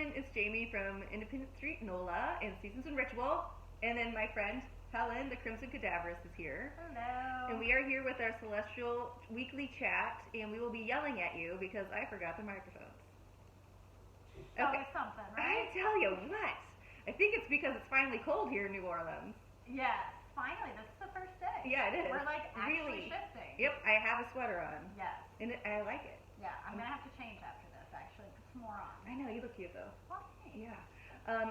everyone, it's Jamie from IndependenceStNola and Seasons and Ritual. And then my friend Helen, the Crimson Cadaverous, is here. Hello. And we are here with our celestial weekly chat, and we will be yelling at you because I forgot the microphones. Always something, right? I tell you what, I think it's because it's finally cold here in New Orleans. Yes, finally, this is the first day. Yeah, it is. We're like actually Really shifting. Yep, I have a sweater on. Yes. And I like it. Yeah, I'm going to have to change after this, actually. Put some more on. I know, you look cute though. Well, thanks. Yeah.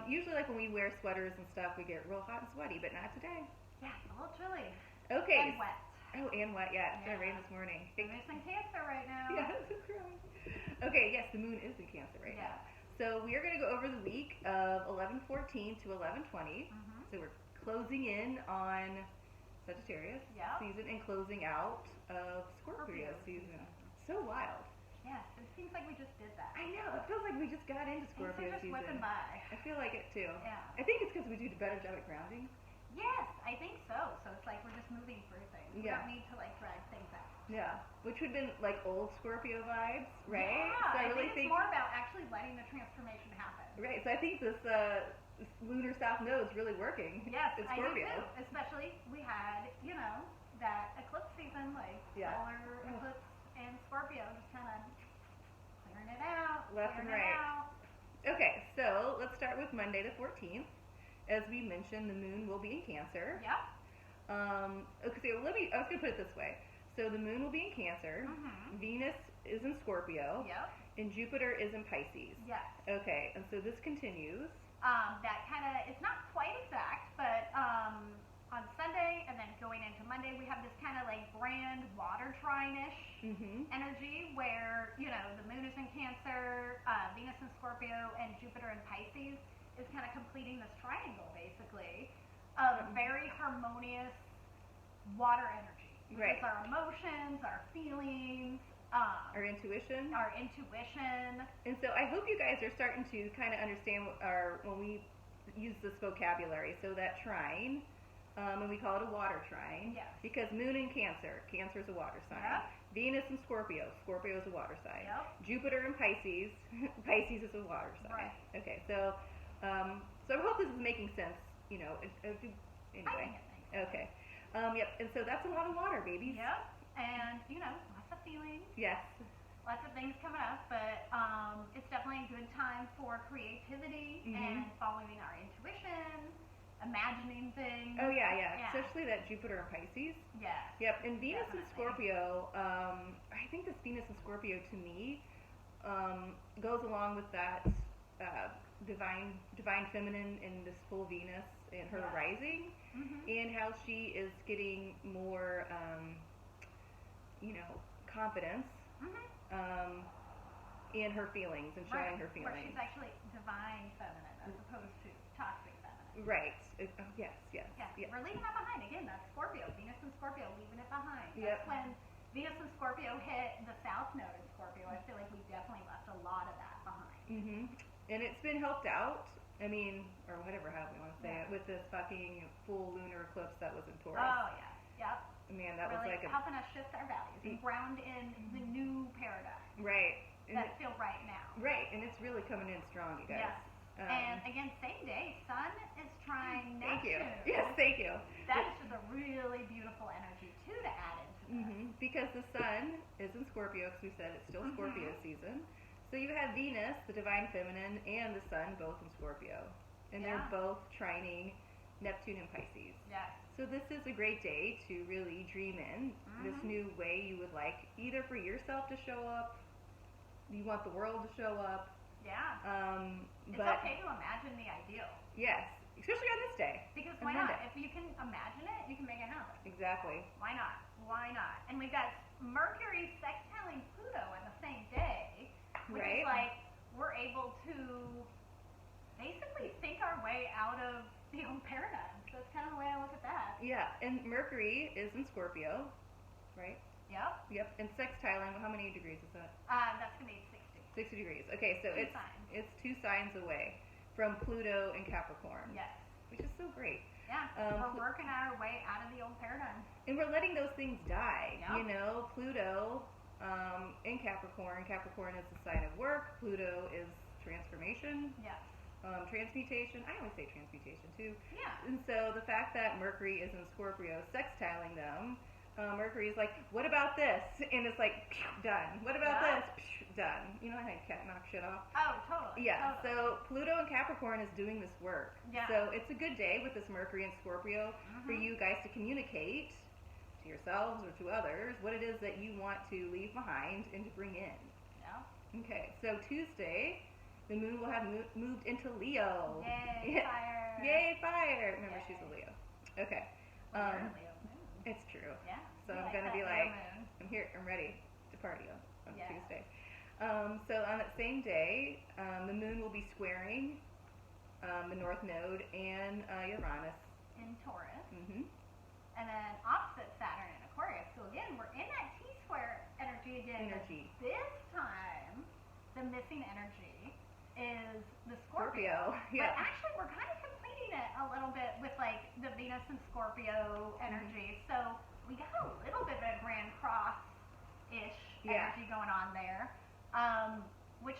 Usually like when we wear sweaters and stuff, we get real hot and sweaty, but not today. Yeah, it's a little chilly. Okay. And wet. Oh, and wet, yeah. It's going to rain this morning. Moon is in Cancer right now. Yeah, it's crying. Okay, yes, the moon is in Cancer right now. So we are going to go over the week of 11/14 to 11/20. So we're closing in on Sagittarius season and closing out of Scorpio season. So wild. Yes, it seems like we just did that. I know, it feels like we just got into Scorpio just season. whipping by. I feel like it too. Yeah. I think it's because we do a better job at grounding. Yes, I think so. So it's like we're just moving through things. We don't need to like drag things out. Yeah, which would have been like old Scorpio vibes, right? Yeah, so I think it's more about actually letting the transformation happen. Right, so I think this lunar south node's really working. Yes, in Scorpio. I do too. Especially we had, you know, that eclipse season, like solar eclipse and Scorpio, just kind of clearing it out, left and right. Okay, so let's start with Monday the 14th. As we mentioned, the moon will be in Cancer. Yep. Okay, so I was going to put it this way. So the moon will be in Cancer, Venus is in Scorpio, and Jupiter is in Pisces. Yes. Okay, and so this continues. That kind of, it's not quite exact, but on Sunday and then going into Monday, we have this kind of like grand water trine-ish energy where, you know, the moon is in Cancer, Venus in Scorpio, and Jupiter in Pisces is kind of completing this triangle, basically, of very harmonious water energy. Right. It's our emotions, our feelings, our intuition. And so I hope you guys are starting to kind of understand when we use this vocabulary. So that trine, and we call it a water trine. Yes. Because moon in Cancer, Cancer is a water sign. Yep. Venus in Scorpio, Scorpio is a water sign. Yep. Jupiter in Pisces, Pisces is a water sign. Right. Okay, so I hope this is making sense. You know, anyway. I think it makes sense. Okay. Yep. And so that's a lot of water, babies. Yep. And, you know, lots of feelings. Yes. Lots of things coming up, but it's definitely a good time for creativity and following our intuition, imagining things. Oh, yeah. Especially that Jupiter in Pisces. Yes. Yep. And Venus in Scorpio, I think this Venus in Scorpio to me goes along with that divine feminine in this full Venus and her rising, and how she is getting more, you know, confidence in her feelings and showing her feelings. Where she's actually divine feminine as opposed to toxic feminine. Right. Yes. We're leaving that behind. Again, that's Scorpio. Venus and Scorpio, leaving it behind. Yep. That's when Venus and Scorpio hit the south node in Scorpio. I feel like we definitely left a lot of that behind. And it's been helped out, I mean, or whatever, how we want to say it, with this fucking full lunar eclipse that was in Taurus. Oh, yeah. Yep. Man, that really was like helping us shift our values and ground in the new paradigm. Right. That feel right now. Right, and it's really coming in strong, you guys. Yes. And again, same day, Sun is trying Neptune. Thank you. Yes, thank you. That is just a really beautiful energy, too, to add into this. Because the Sun is in Scorpio, because we said it's still Scorpio season. So you have Venus, the divine feminine, and the Sun both in Scorpio. And they're both trining Neptune and Pisces. Yes. So this is a great day to really dream in this new way you would like, either for yourself to show up, you want the world to show up. Yeah. It's okay to imagine the ideal. Yes, especially on this day. Because why not? If you can imagine it, you can make it happen. Exactly. Why not? Why not? And we've got Mercury sextiling Pluto on the same day, which is like we're able to basically think our way out of the old paradigm. So that's kind of the way I look at that. Yeah, and Mercury is in Scorpio, right? Yep. And sextiling, how many degrees is that? That's going to be 60. 60 degrees. Okay, so it's 2 signs away from Pluto and Capricorn. Yes. Which is so great. Yeah, we're working our way out of the old paradigm. And we're letting those things die. Yep. You know, Pluto in Capricorn. Capricorn is the sign of work. Pluto is transformation, Yes. transmutation. I always say transmutation too. Yeah. And so the fact that Mercury is in Scorpio, sextiling them, Mercury is like, what about this? And it's like, done. What about this? Done. You know how you can't knock shit off? Oh, totally. Yeah. Totally. So Pluto and Capricorn is doing this work. Yeah. So it's a good day with this Mercury and Scorpio for you guys to communicate to yourselves or to others what it is that you want to leave behind and to bring in. Yeah. Okay. So Tuesday, the moon will have moved into Leo. Yay, fire. Yay, fire. Remember, Yay. she's a Leo. Okay. Well, you're a Leo moon. It's true. Yeah. So We I'm going to that be Leo like, moon. I'm here, I'm ready to party on Yeah. Tuesday. So on that same day, the moon will be squaring the North Node and Uranus. In Taurus. Mm-hmm. And then opposite Saturn in Aquarius. So again, we're in that T-square energy again. Energy. This time, the missing energy is the Scorpio. Yeah. But actually, we're kind of completing it a little bit with like the Venus and Scorpio energy. So we got a little bit of a Grand Cross-ish energy going on there, which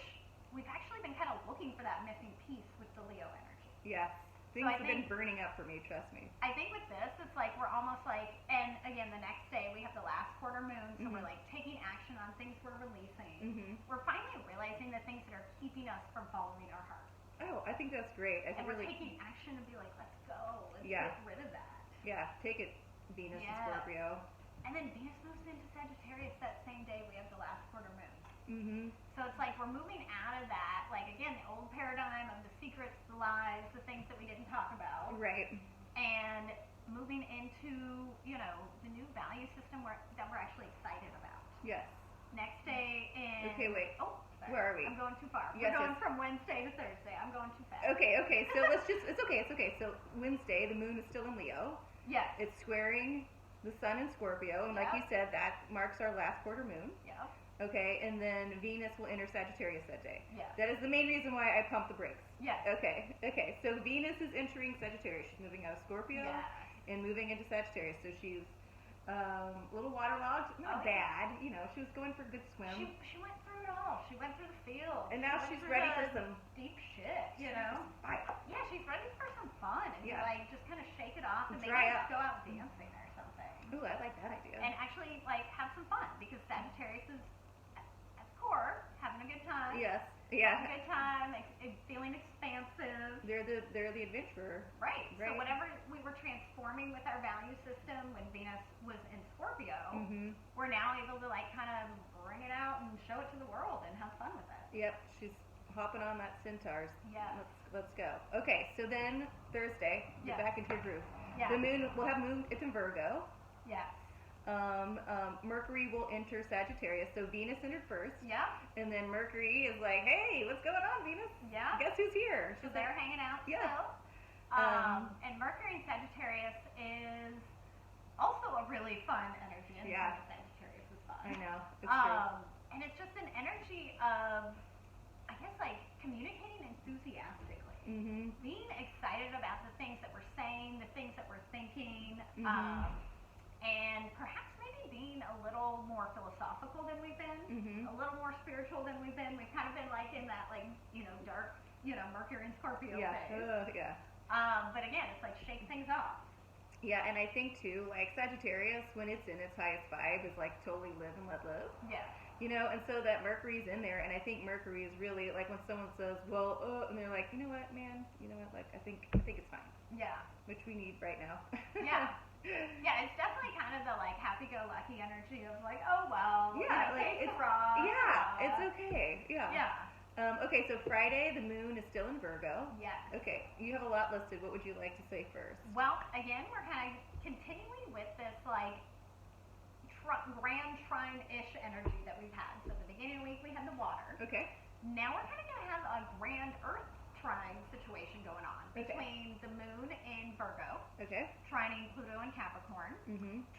we've actually been kind of looking for that missing piece with the Leo energy. Yes. Things have been burning up for me, trust me. I think with this, it's like we're almost like, and again, the next day we have the last quarter moon, so we're like taking action on things we're releasing. We're finally realizing the things that are keeping us from following our heart. Oh, I think that's great. And we're taking action and be like, let's go. Let's get rid of that. Yeah, take it, Venus and Scorpio. And then Venus moves into Sagittarius that same day we have the last quarter moon. So it's like we're moving out of that, like again, the old paradigm of the secrets, the lies, the things that we didn't talk about. Right. And moving into, you know, the new value system that we're actually excited about. Yes. Next day in... Okay, wait. Oh, sorry. Where are we? I'm going too far. Yes, we're going from Wednesday to Thursday. I'm going too fast. Okay, so let's just, it's okay. So Wednesday, the moon is still in Leo. Yes. It's squaring the sun in Scorpio, and like you said, that marks our last quarter moon. Yep. Okay, and then Venus will enter Sagittarius that day. Yes. That is the main reason why I pumped the brakes. Yes. Okay, so Venus is entering Sagittarius. She's moving out of Scorpio and moving into Sagittarius. So she's a little waterlogged, not bad. You know, she was going for a good swim. She went through it all. She went through the field. And now she's ready for some deep shit, you know? Yeah, she's ready for some fun and to like just kind of shake it off and maybe just go out dancing or something. Ooh, I like that idea. And actually like have some fun because Sagittarius is at core having a good time. Yes. Yeah. Having a good time, feeling expansive. They're the adventurer. Right. So whatever we were transforming with our value system when Venus was in Scorpio, we're now able to like kind of bring it out and show it to the world and have fun with it. Yep, she's hopping on that centaurs. Yeah. Let's go. Okay, so then Thursday, get back into your groove. Yeah. The moon will have moon. It's in Virgo. Yes. Mercury will enter Sagittarius. So Venus entered first. Yeah. And then Mercury is like, hey, what's going on, Venus? Yeah. Guess who's here? So they're hanging out Yeah. still. And Mercury in Sagittarius is also a really fun energy. And Sagittarius is fun. I know. It's true. And it's just an energy of, I guess, like communicating enthusiastically. Being excited about the things that we're saying, the things that we're thinking, and perhaps maybe being a little more philosophical than we've been, a little more spiritual than we've been. We've kind of been like in that like, you know, dark, you know, Mercury and Scorpio phase. But again, it's like shake things off. Yeah, and I think too, like Sagittarius, when it's in its highest vibe, is like totally live and let live. Yeah. You know, and so that Mercury's in there, and I think Mercury is really like when someone says, well, and they're like, you know what, man, like I think it's fine. Yeah. Which we need right now. Yeah. Yeah, it's definitely kind of the like happy-go-lucky energy of like, oh well, yeah, you know, like it's rough. Yeah, it's okay. Yeah. Yeah. Okay, so Friday the moon is still in Virgo. Yes. Okay, you have a lot listed. What would you like to say first? Well, again, we're kind of continuing with this like grand trine-ish energy that we've had. So at the beginning of the week we had the water. Okay. Now we're kind of going to have a grand earth trine situation going on between the moon in Virgo, trining Pluto in Capricorn,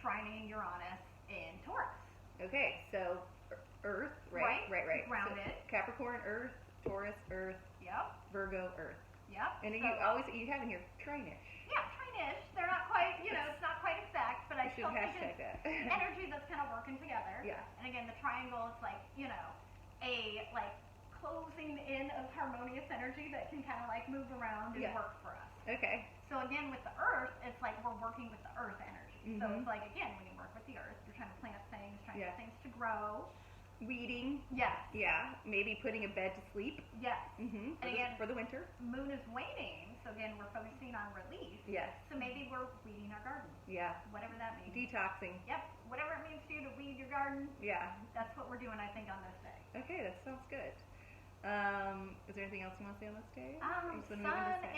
trining Uranus in Taurus. Okay, so Earth, right? Grounded. So Capricorn, Earth, Taurus, Earth. Yep. Virgo, Earth. Yep. And you have in here trine-ish. Yeah, trine-ish. They're not quite, you know, it's not quite exact, but I still think it's energy that's kind of working together. Yeah. And again, the triangle is like, you know, a like closing in of of harmonious energy that can kind of like move around and work for us. Okay. So again, with the earth, it's like we're working with the earth energy. So it's like, again, when you work with the earth, you're trying to plant things, trying to get things to grow. Weeding. Yes. Yeah. Maybe putting a bed to sleep. Yes. And again, for the winter. Moon is waning, so again, we're focusing on release. Yes. So maybe we're weeding our garden. Yeah. Whatever that means. Detoxing. Yep. Whatever it means to you to weed your garden. Yeah. That's what we're doing, I think, on this day. Okay, that sounds good. Is there anything else you want to say on this day? Sun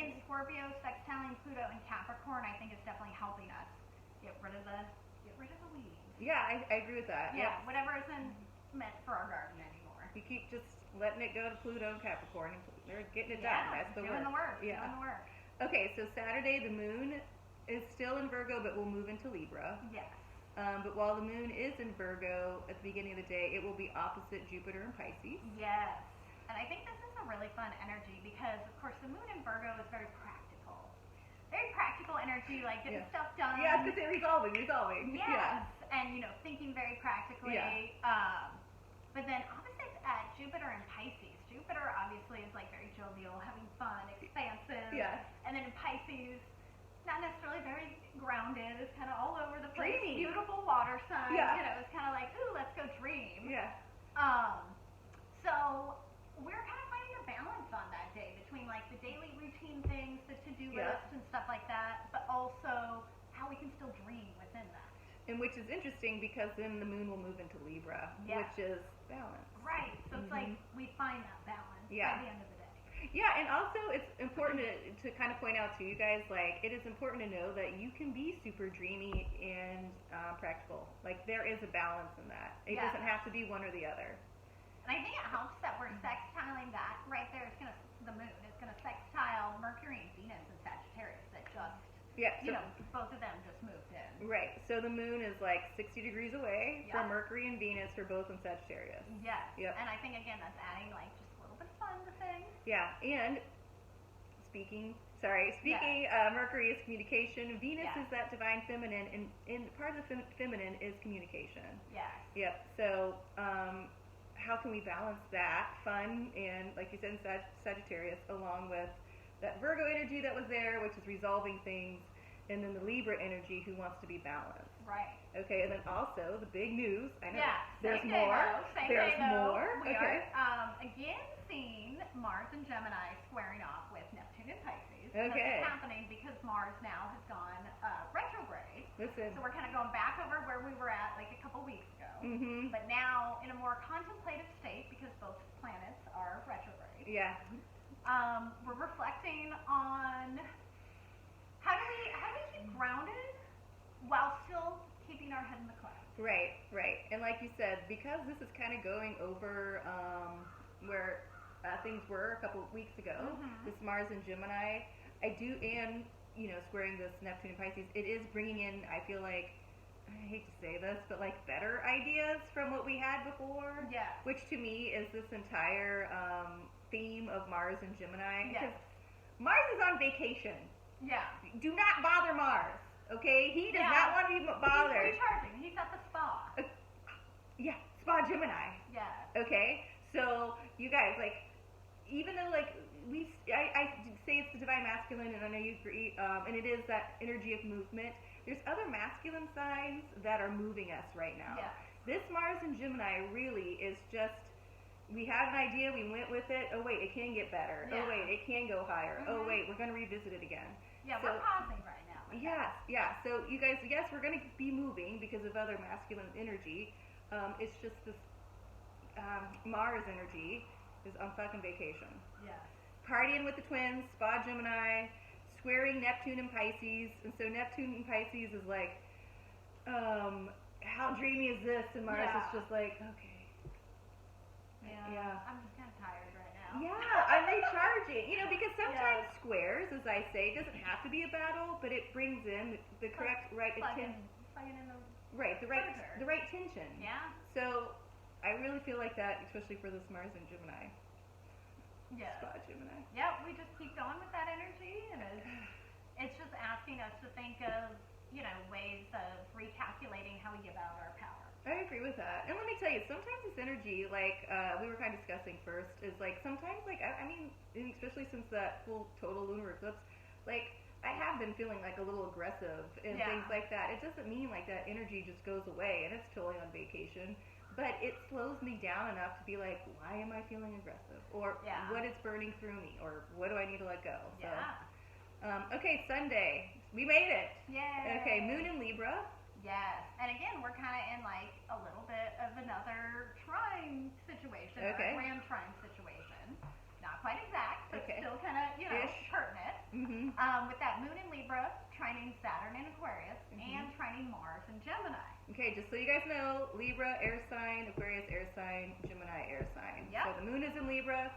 in Scorpio, sextiling Pluto in Capricorn, I think is definitely helping us get rid of the weeds. Yeah, I agree with that. Yeah, whatever isn't meant for our garden anymore. You keep just letting it go to Pluto and Capricorn, and they're getting it done. That's the doing work. the work. Doing the work. Okay, so Saturday the moon is still in Virgo, but will move into Libra. Yes. But while the moon is in Virgo at the beginning of the day, it will be opposite Jupiter and Pisces. Yes. And I think this is a really fun energy because, of course, the moon in Virgo is very practical. Very practical energy, like getting stuff done. Yeah, it's because resolving. Yes. Yeah. And, thinking very practically. Yeah. But then opposite Jupiter and Pisces. Jupiter obviously is like very jovial, having fun, expansive. Yeah. And then in Pisces, not necessarily very grounded. It's kind of all over the place. Dreamy. Beautiful water sign. Yeah. It's kind of like, ooh, let's go dream. Yeah. So we're kind of finding a balance on that day between like the daily routine things, the to-do list and stuff like that, but also how we can still dream within that. And which is interesting because then the moon will move into Libra, which is balance. Right. So it's like we find that balance by the end of the day. Yeah, and also it's important to kind of point out to you guys, like, it is important to know that you can be super dreamy and practical. Like, there is a balance in that. It doesn't have to be one or the other. And I think it helps that we're sextiling that right there. The moon is going to sextile Mercury and Venus in Sagittarius that just, both of them just moved in. Right. So the moon is like 60 degrees away from Mercury and Venus for both in Sagittarius. Yes. Yep. And I think, again, that's adding like just a little bit of fun to things. Yeah. And speaking, Mercury is communication. Venus is that divine feminine, and part of the feminine is communication. Yes. Yep. So, how can we balance that fun and, like you said, in Sagittarius, along with that Virgo energy that was there, which is resolving things, and then the Libra energy who wants to be balanced. Right. Okay, and then also the big news. I know. Yeah. There's more. There's more. We okay. are again seeing Mars and Gemini squaring off with Neptune and Pisces. Okay. This is happening because Mars now has gone retrograde. Listen. So we're kind of going back over where we were at like a couple weeks ago. But now in a more contemplative state because both planets are retrograde. Yeah. We're reflecting on how do we keep grounded while still keeping our head in the clouds. Right. And like you said, because this is kind of going over where things were a couple of weeks ago, this Mars and Gemini, and squaring this Neptune and Pisces, it is bringing in, I feel like, I hate to say this, but like better ideas from what we had before. Yeah. Which to me is this entire theme of Mars and Gemini. Yes. Because Mars is on vacation. Yeah. Do not bother Mars. Okay? He does not want to be bothered. He's recharging. He's at the spa. Spa Gemini. Yeah. Okay? So, you guys, like, even though, like, I say it's the divine masculine, and I know you agree, and it is that energy of movement, there's other masculine signs that are moving us right now. Yeah. This Mars and Gemini really is just, we have an idea, we went with it, oh wait, it can get better, oh wait, it can go higher, oh wait, we're going to revisit it again. Yeah, so, we're pausing right now. Yeah, so you guys, yes, we're going to be moving because of other masculine energy. It's just this Mars energy is on fucking vacation. Yeah. Partying with the twins, Spa Gemini, squaring Neptune and Pisces, and so Neptune and Pisces is like, how dreamy is this? And Mars is just like, okay. Yeah. I'm just kind of tired right now. Yeah, I'm recharging. Because sometimes squares, as I say, doesn't have to be a battle, but it brings in the correct plugging in the the right tension. Yeah. So I really feel like that, especially for this Mars and Gemini. Yeah. Spa Gemini. Yep, we just keep going with that energy, and it's just asking us to think of, ways of recalculating how we give out our power. I agree with that. And let me tell you, sometimes this energy, like we were kind of discussing first, is like sometimes, like I mean, especially since that full total lunar eclipse, like I have been feeling like a little aggressive and things like that. It doesn't mean like that energy just goes away and it's totally on vacation, but it slows me down enough to be like, why am I feeling aggressive? Or what is burning through me? Or what do I need to let go? So, okay, Sunday. We made it. Yay. Okay, Moon in Libra. Yes. And again, we're kind of in like a little bit of another trine situation, or a grand trine situation. Not quite exact, but still kind of, you know, pertinent. With that Moon in Libra, trining Saturn in Aquarius, and trining Mars in Gemini. Okay, just so you guys know, Libra, air sign, Aquarius, air sign, Gemini, air sign. Yep. So the Moon is in Libra,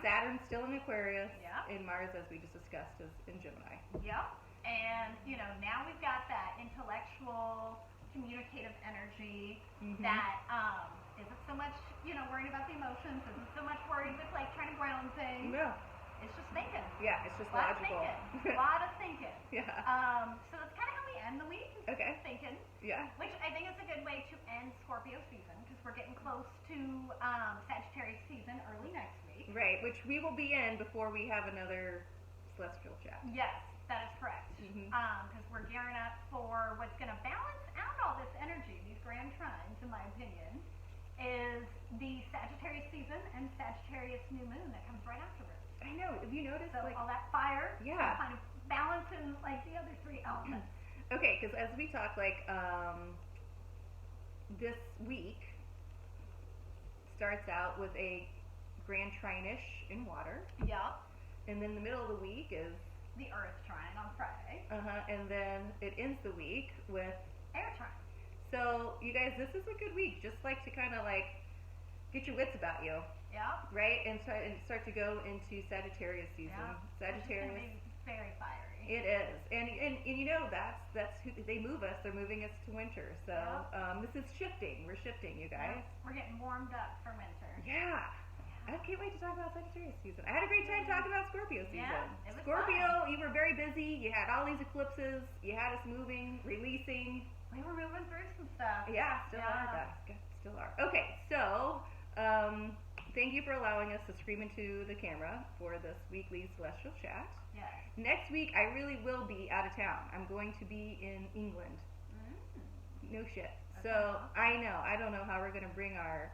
Saturn's still in Aquarius, and Mars, as we just discussed, is in Gemini. Yep. And, you know, now we've got that intellectual, communicative energy that isn't so much, you know, worrying about the emotions, isn't so much worried with, like, trying to ground things. No. It's just thinking. Yeah, it's just logical. A lot of thinking. Yeah. So that's kind of how we end the week. Okay. Thinking. Yeah. Which I think is a good way to end Scorpio season, because we're getting close to Sagittarius season early next week. Right, which we will be in before we have another celestial chat. Yes, that is correct. Because we're gearing up for what's going to balance out all this energy, these grand trines, in my opinion, is the Sagittarius season and Sagittarius new moon that comes right afterwards. I know. Have you noticed? So like, all that fire, kind of balancing like the other three elements. Okay, because as we talk, like this week starts out with a grand trine-ish in water. Yep. And then the middle of the week is the Earth trine on Friday. And then it ends the week with air trine. So you guys, this is a good week. Just like to kind of like get your wits about you. Yeah. Right? And start to go into Sagittarius season. Yeah. Sagittarius. It's very fiery. It is. And you know, that's who they move us. They're moving us to winter. So this is shifting. We're shifting, you guys. Yeah. We're getting warmed up for winter. Yeah. I can't wait to talk about Sagittarius season. I had a great time talking about Scorpio season. Yeah, it was Scorpio, fun. You were very busy. You had all these eclipses. You had us moving, releasing. We were moving through some stuff. Yeah, still are, guys. Still are. Okay, so thank you for allowing us to scream into the camera for this weekly celestial chat. Yes. Next week, I really will be out of town. I'm going to be in England. No shit. Okay. So I know. I don't know how we're going to bring our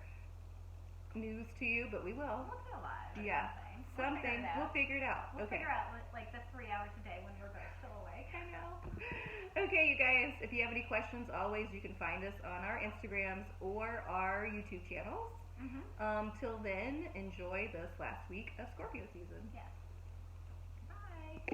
news to you, but we will. We'll do a live. Something. We'll figure it out. We'll figure out like the 3 hours a day when we're both still awake. I know. Okay, you guys, if you have any questions, always you can find us on our Instagrams or our YouTube channels. Till then, enjoy this last week of Scorpio season.